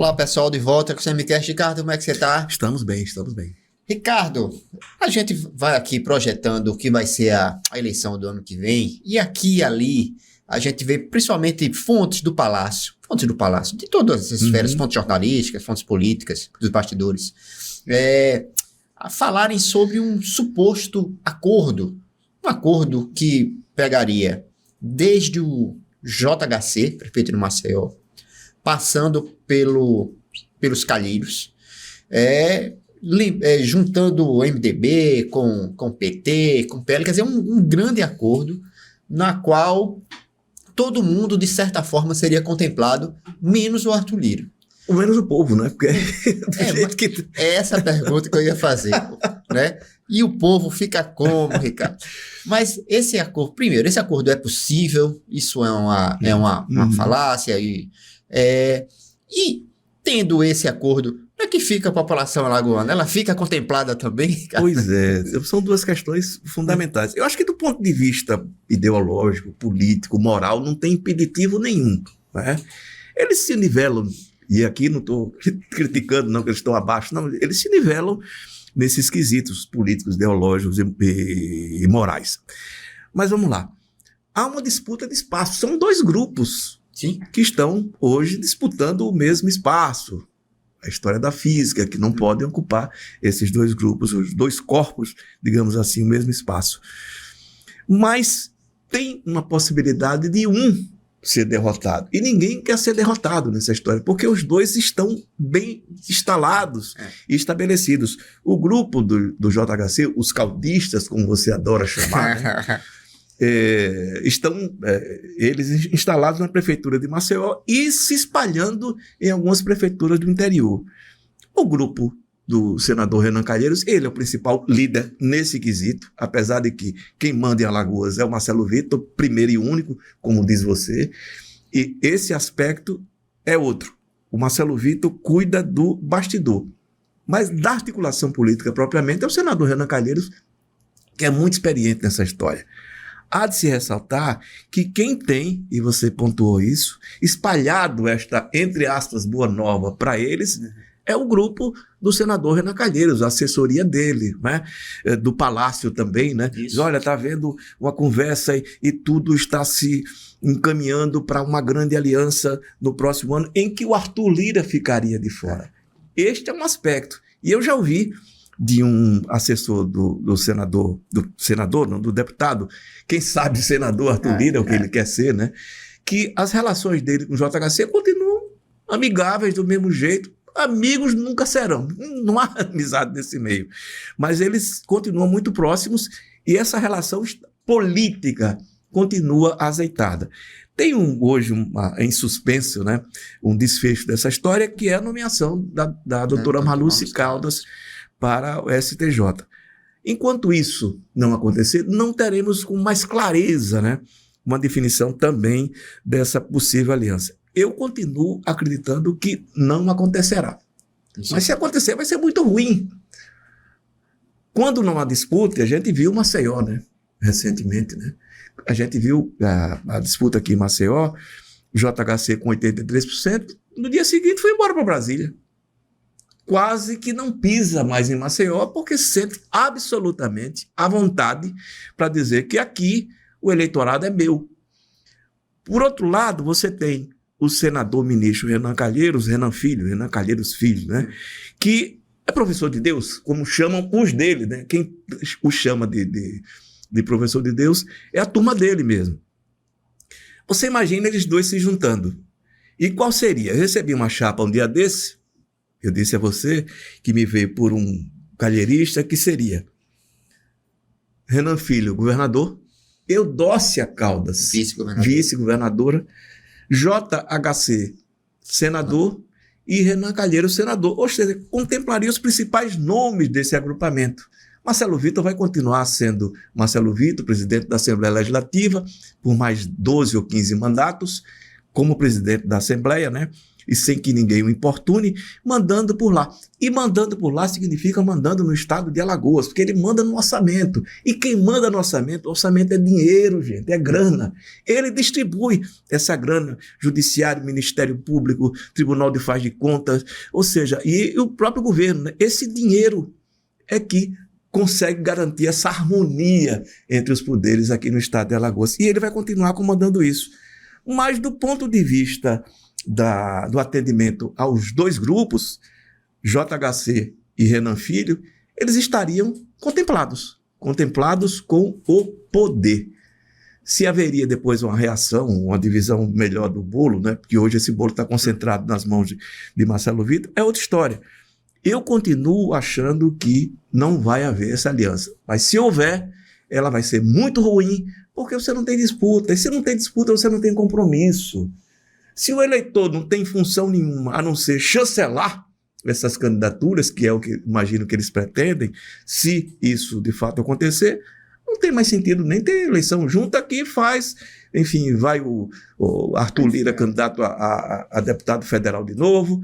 Olá, pessoal, de volta com o CMCast. Ricardo, como é que você está? Estamos bem, estamos bem. Ricardo, a gente vai aqui projetando o que vai ser a eleição do ano que vem, e aqui e ali a gente vê principalmente fontes do Palácio, de todas as esferas, fontes jornalísticas, fontes políticas, dos bastidores, a falarem sobre um suposto acordo, um acordo que pegaria desde o JHC, prefeito de Maceió, passando pelos Calheiros, juntando o MDB com o PT, com o PL, quer dizer, um grande acordo na qual todo mundo, de certa forma, seria contemplado, menos o Arthur Lira. Ou menos o povo, né? Porque é essa a pergunta que eu ia fazer, né? E o povo fica como, Ricardo? Mas esse acordo é possível, isso é uma falácia, e tendo esse acordo, como é que fica a população alagoana? Ela fica contemplada também, Ricardo? Pois é, são duas questões fundamentais. Eu acho que do ponto de vista ideológico, político, moral, não tem impeditivo nenhum, né? Eles se nivelam, e aqui não estou criticando não que eles estão abaixo, não, eles se nivelam nesses quesitos políticos, ideológicos e morais. Mas vamos lá. Há uma disputa de espaço. São dois grupos, sim, que estão hoje disputando o mesmo espaço. A história da física, que não podem ocupar esses dois grupos, os dois corpos, digamos assim, o mesmo espaço. Mas tem uma possibilidade de um ser derrotado. E ninguém quer ser derrotado nessa história, porque os dois estão bem instalados e estabelecidos. O grupo do JHC, os caudistas, como você adora chamar, né? Estão eles instalados na prefeitura de Maceió e se espalhando em algumas prefeituras do interior. O grupo do senador Renan Calheiros, ele é o principal líder nesse quesito, apesar de que quem manda em Alagoas é o Marcelo Vitor, primeiro e único, como diz você, e esse aspecto é outro. O Marcelo Vitor cuida do bastidor, mas da articulação política propriamente é o senador Renan Calheiros, que é muito experiente nessa história. Há de se ressaltar que quem tem, e você pontuou isso, espalhado esta, entre aspas, boa nova para eles, é o grupo do senador Renan Calheiros, a assessoria dele, né? Do Palácio também, né? Diz, olha, está havendo uma conversa e tudo está se encaminhando para uma grande aliança no próximo ano, em que o Arthur Lira ficaria de fora. Este é um aspecto. E eu já ouvi de um assessor do deputado, quem sabe senador Arthur Lira, o que ele quer ser, né? Que as relações dele com o JHC continuam amigáveis do mesmo jeito. Amigos nunca serão, não há amizade nesse meio, mas eles continuam muito próximos e essa relação política continua azeitada. Tem hoje em suspenso, né, um desfecho dessa história, que é a nomeação da doutora Marluce Caldas para o STJ. Enquanto isso não acontecer, não teremos com mais clareza, né, uma definição também dessa possível aliança. Eu continuo acreditando que não acontecerá. Sim. Mas se acontecer, vai ser muito ruim. Quando não há disputa, a gente viu Maceió, né, recentemente, né? A gente viu a disputa aqui em Maceió, JHC com 83%, no dia seguinte foi embora para Brasília. Quase que não pisa mais em Maceió, porque se sente absolutamente à vontade para dizer que aqui o eleitorado é meu. Por outro lado, você tem o senador ministro Renan Calheiros Filho, né, que é professor de Deus, como chamam os dele, né? Quem o chama de professor de Deus é a turma dele mesmo. Você imagina eles dois se juntando. E qual seria? Eu recebi uma chapa um dia desse, eu disse a você que me veio por um calheirista, que seria Renan Filho, governador, Eudócia Caldas, vice-governadora, JHC, senador, e Renan Calheiros, senador. Ou seja, contemplaria os principais nomes desse agrupamento. Marcelo Vitor vai continuar sendo Marcelo Vitor, presidente da Assembleia Legislativa, por mais 12 ou 15 mandatos, como presidente da Assembleia, né? e sem que ninguém o importune, mandando por lá. E mandando por lá significa mandando no estado de Alagoas, porque ele manda no orçamento. E quem manda no orçamento? O orçamento é dinheiro, gente, é grana. Ele distribui essa grana, Judiciário, Ministério Público, Tribunal de Faz de Contas, ou seja, e o próprio governo, né? Esse dinheiro é que consegue garantir essa harmonia entre os poderes aqui no estado de Alagoas. E ele vai continuar comandando isso. Mas do ponto de vista do atendimento aos dois grupos, JHC e Renan Filho, eles estariam contemplados com o poder. Se haveria depois uma reação, uma divisão melhor do bolo, né? Porque hoje esse bolo está concentrado nas mãos de Marcelo Vitor, é outra história. Eu continuo achando que não vai haver essa aliança. Mas se houver, ela vai ser muito ruim, porque você não tem disputa. E se não tem disputa, você não tem compromisso. Se o eleitor não tem função nenhuma, a não ser chancelar essas candidaturas, que é o que imagino que eles pretendem, se isso de fato acontecer, não tem mais sentido nem ter eleição. Junta aqui, faz, enfim, vai o Arthur Lira candidato a deputado federal de novo,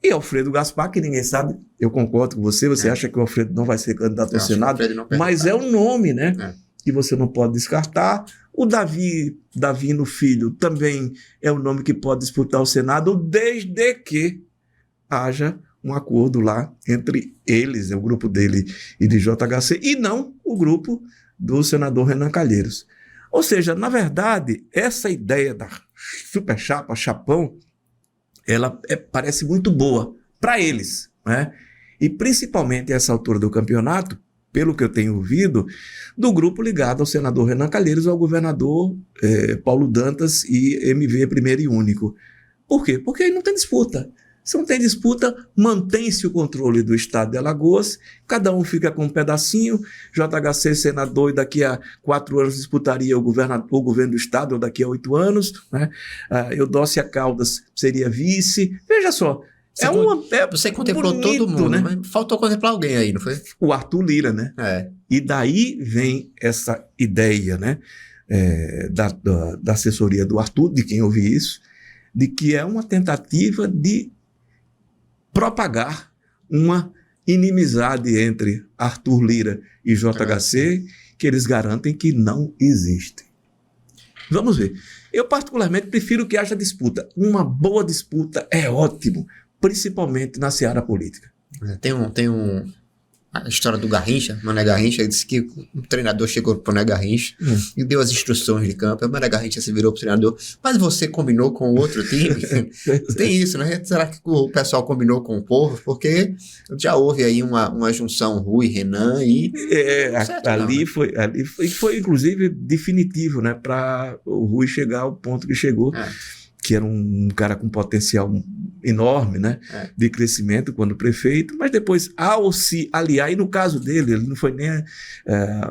e Alfredo Gaspar, que ninguém sabe, eu concordo com você acha que o Alfredo não vai ser candidato ao Senado, mas é um nome, né? Que você não pode descartar. O Davi no Filho também é um nome que pode disputar o Senado, desde que haja um acordo lá entre eles, o grupo dele e de JHC, e não o grupo do senador Renan Calheiros. Ou seja, na verdade, essa ideia da super chapa, chapão, ela parece muito boa para eles, né? E principalmente a essa altura do campeonato, pelo que eu tenho ouvido, do grupo ligado ao senador Renan Calheiros, ao governador Paulo Dantas e MV primeiro e único. Por quê? Porque aí não tem disputa. Se não tem disputa, mantém-se o controle do estado de Alagoas, cada um fica com um pedacinho, JHC senador e daqui a 4 anos disputaria o governo do estado, ou daqui a 8 anos, né? Eudócia Caldas seria vice. Veja só, você contemplou bonito, todo mundo, né? Mas faltou contemplar alguém aí, não foi? O Arthur Lira, né? E daí vem essa ideia, né? Da assessoria do Arthur, de quem ouvi isso, de que é uma tentativa de propagar uma inimizade entre Arthur Lira e JHC, que eles garantem que não existe. Vamos ver. Eu particularmente prefiro que haja disputa. Uma boa disputa é ótimo, principalmente na seara política. Tem a história do Garrincha, Mané Garrincha, ele disse que o treinador chegou pro Mané Garrincha e deu as instruções de campo, o Mané Garrincha se virou pro treinador, mas você combinou com o outro time? Tem isso, né? Será que o pessoal combinou com o povo? Porque já houve aí uma junção Rui, Renan e... Ali foi inclusive definitivo, né? Para o Rui chegar ao ponto que chegou. Que era um cara com potencial enorme, né, de crescimento quando prefeito, mas depois, ao se aliar, e no caso dele, ele não foi nem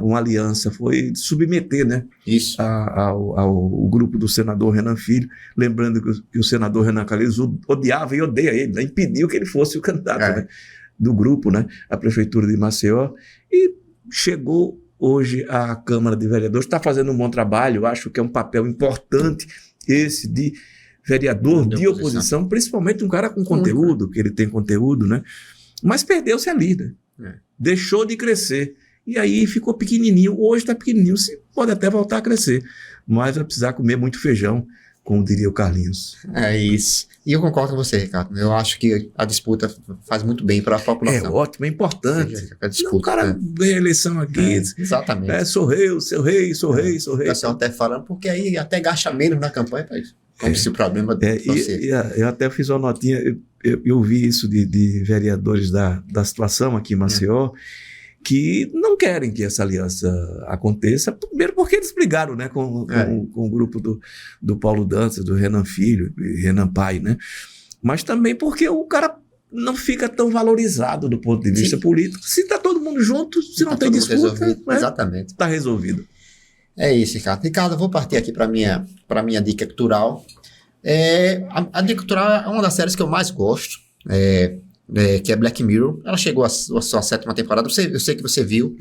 uma aliança, foi submeter, né, isso, ao grupo do senador Renan Filho, lembrando que o senador Renan Calheiros odiava e odeia ele, né, impediu que ele fosse o candidato né, do grupo, né, à prefeitura de Maceió, e chegou hoje à Câmara de Vereadores, está fazendo um bom trabalho, acho que é um papel importante esse de vereador de oposição, principalmente um cara com conteúdo, que ele tem conteúdo, né? Mas perdeu-se ali, né? Deixou de crescer. E aí ficou pequenininho. Hoje está pequenininho, pode até voltar a crescer. Mas vai precisar comer muito feijão, como diria o Carlinhos. É isso. E eu concordo com você, Ricardo. Eu acho que a disputa faz muito bem para a população. É ótimo, é importante. A disputa, o cara ganha a eleição aqui. Exatamente. Sou eu, seu rei, sou rei, sou rei. O pessoal até falando, porque aí até gasta menos na campanha para isso. Como se o problema fosse... Eu até fiz uma notinha, eu vi isso de vereadores da situação aqui em Maceió, que não querem que essa aliança aconteça, primeiro porque eles brigaram, né, com o grupo do Paulo Dantas, do Renan Filho, Renan Pai, né? Mas também porque o cara não fica tão valorizado do ponto de vista político. Se está todo mundo junto, se não tem disputa, exatamente, está resolvido. É isso, Ricardo. Ricardo, eu vou partir aqui para minha dica cultural. A dica cultural é uma das séries que eu mais gosto. que é Black Mirror. Ela chegou à sua 7ª temporada. Eu sei que você viu.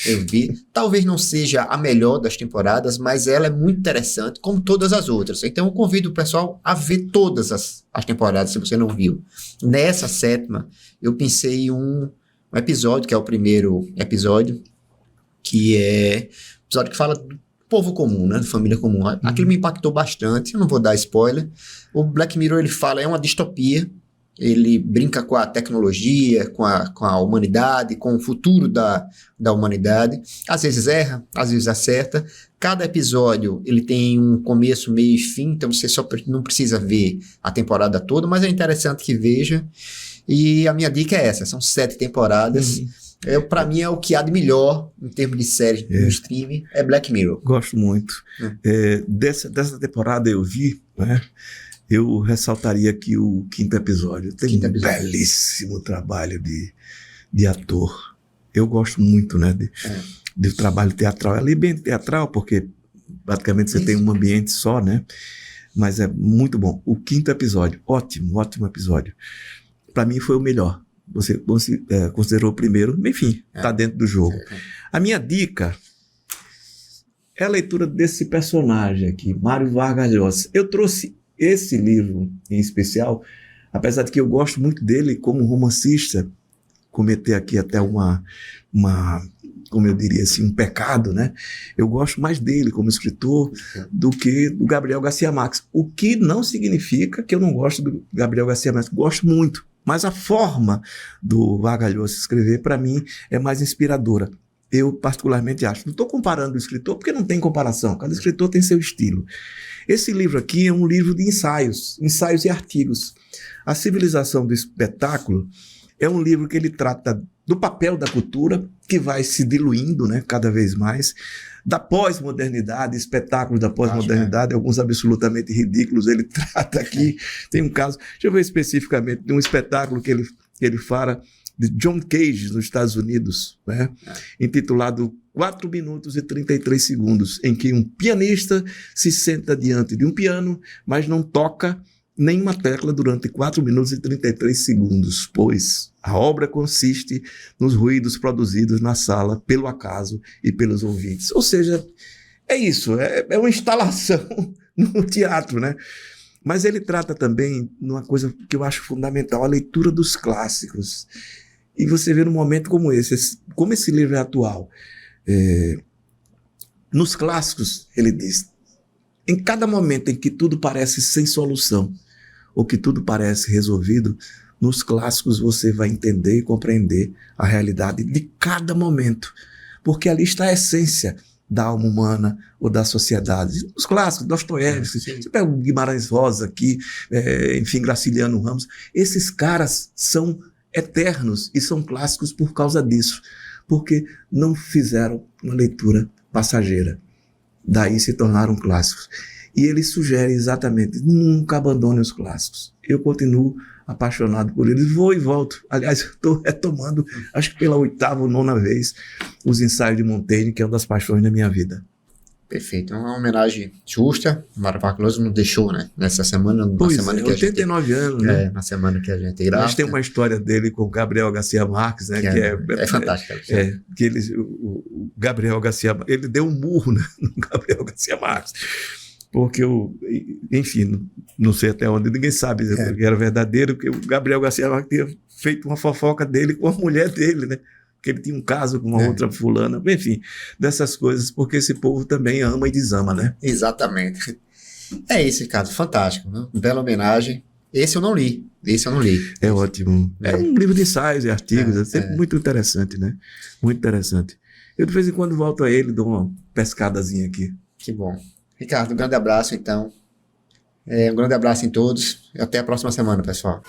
Eu vi. Talvez não seja a melhor das temporadas, mas ela é muito interessante, como todas as outras. Então eu convido o pessoal a ver todas as temporadas, se você não viu. Nessa 7ª, eu pensei em um episódio, que é o primeiro episódio, que é um episódio que fala do povo comum, né? Família comum. Aquilo me impactou bastante, eu não vou dar spoiler. O Black Mirror, ele fala, é uma distopia. Ele brinca com a tecnologia, com a humanidade, com o futuro da humanidade. Às vezes erra, às vezes acerta. Cada episódio ele tem um começo, meio e fim, então você só não precisa ver a temporada toda, mas é interessante que veja. E a minha dica é essa, são 7 temporadas. Pra mim é o que há de melhor em termos de séries no streaming, é Black Mirror. Gosto muito. Dessa temporada eu vi, né? Eu ressaltaria aqui o 5º episódio. Tem um belíssimo trabalho de ator. Eu gosto muito, né, do trabalho teatral. É ali bem teatral, porque praticamente você tem um ambiente só, né? Mas é muito bom. O 5º episódio, ótimo episódio. Para mim foi o melhor. Você considerou o primeiro, enfim, tá dentro do jogo. A minha dica é a leitura desse personagem aqui, Mário Vargas Llosa. Eu trouxe esse livro em especial, apesar de que eu gosto muito dele como romancista, cometer aqui até uma como eu diria assim, um pecado, né? Eu gosto mais dele como escritor do que do Gabriel Garcia Marques, o que não significa que eu não gosto do Gabriel Garcia Marques, gosto muito, mas a forma do Vargas Llosa escrever, para mim, é mais inspiradora. Eu particularmente acho. Não estou comparando o escritor, porque não tem comparação. Cada escritor tem seu estilo. Esse livro aqui é um livro de ensaios e artigos. A Civilização do Espetáculo é um livro que ele trata do papel da cultura, que vai se diluindo, né, cada vez mais, da pós-modernidade, espetáculos da pós-modernidade, alguns absolutamente ridículos. Ele trata aqui, tem um caso, deixa eu ver especificamente, de um espetáculo que ele fala de John Cage, nos Estados Unidos, né? Intitulado 4 minutos e 33 segundos, em que um pianista se senta diante de um piano, mas não toca nenhuma tecla durante 4 minutos e 33 segundos, pois a obra consiste nos ruídos produzidos na sala pelo acaso e pelos ouvintes. Ou seja, é isso, é uma instalação no teatro, né? Mas ele trata também de uma coisa que eu acho fundamental, a leitura dos clássicos. E você vê num momento como esse, como esse livro é atual. Nos clássicos, ele diz, em cada momento em que tudo parece sem solução, ou que tudo parece resolvido, nos clássicos você vai entender e compreender a realidade de cada momento. Porque ali está a essência da alma humana ou da sociedade. Os clássicos, Dostoiévski, você pega o Guimarães Rosa aqui, enfim, Graciliano Ramos, esses caras são eternos e são clássicos por causa disso, porque não fizeram uma leitura passageira, daí se tornaram clássicos. E ele sugere exatamente, nunca abandone os clássicos. Eu continuo apaixonado por eles, vou e volto. Aliás, estou retomando, acho que pela 8ª ou 9ª vez, os ensaios de Montaigne, que é uma das paixões da minha vida. Perfeito, é uma homenagem justa. O Mário Vargas Llosa nos deixou, né? Nessa semana, na semana que 89 anos, né? Na semana que a gente irá. Mas tem uma história dele com o Gabriel Garcia Marques, né? É fantástica. Que o Gabriel Garcia, ele deu um murro, né, no Gabriel Garcia Marques. Porque enfim, não sei até onde, ninguém sabe que era verdadeiro, porque o Gabriel Garcia Marques tinha feito uma fofoca dele com a mulher dele, né? Que ele tinha um caso com uma outra fulana, enfim, dessas coisas, porque esse povo também ama e desama, né? Exatamente. É esse caso, fantástico, né? Bela homenagem. Esse eu não li. É ótimo. É um livro de ensaios e artigos, é sempre muito interessante, né? Muito interessante. Eu de vez em quando volto a ele, dou uma pescadazinha aqui. Que bom. Ricardo, um grande abraço, então. Um grande abraço em todos e até a próxima semana, pessoal.